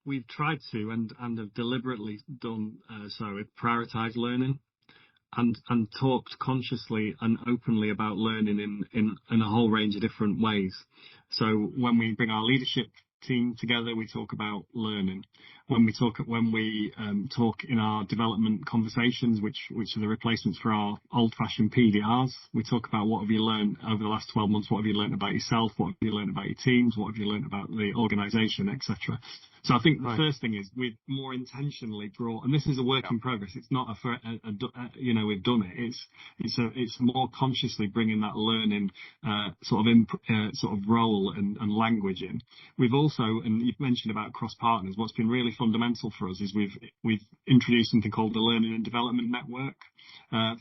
We've tried to and have deliberately done so. We've prioritised learning and talked consciously and openly about learning in a whole range of different ways. So when we bring our leadership team together, we talk about learning. When we talk in our development conversations, which are the replacements for our old-fashioned PDRs, we talk about what have you learned over the last 12 months, what have you learned about yourself, what have you learned about your teams, what have you learned about the organisation, etc. So I think the first thing is we've more intentionally brought, and this is a work in progress. It's not we've done it. It's more consciously bringing that learning sort of role and language in. We've also, and you've mentioned about cross partners. What's been really fundamental for us is we've introduced something called the Learning and Development Network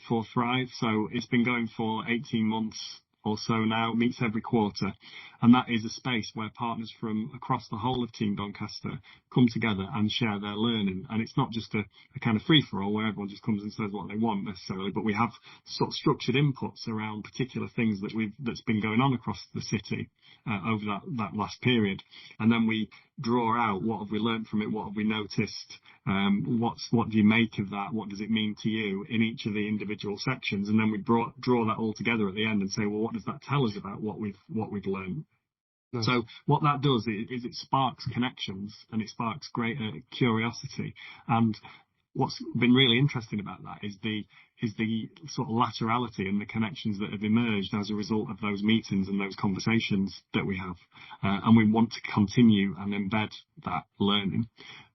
for Thrive. So it's been going for 18 months or so now, meets every quarter, and that is a space where partners from across the whole of Team Doncaster come together and share their learning. And it's not just a kind of free-for-all where everyone just comes and says what they want necessarily, but we have sort of structured inputs around particular things that's been going on across the city over that last period, and then we draw out what have we learned from it, what have we noticed, what do you make of that, what does it mean to you in each of the individual sections, and then we draw that all together at the end and say, well, what does that tell us about what we've learned? Nice. So what that does is it sparks connections and it sparks greater curiosity. And what's been really interesting about that is the sort of laterality and the connections that have emerged as a result of those meetings and those conversations that we have. And we want to continue and embed that learning.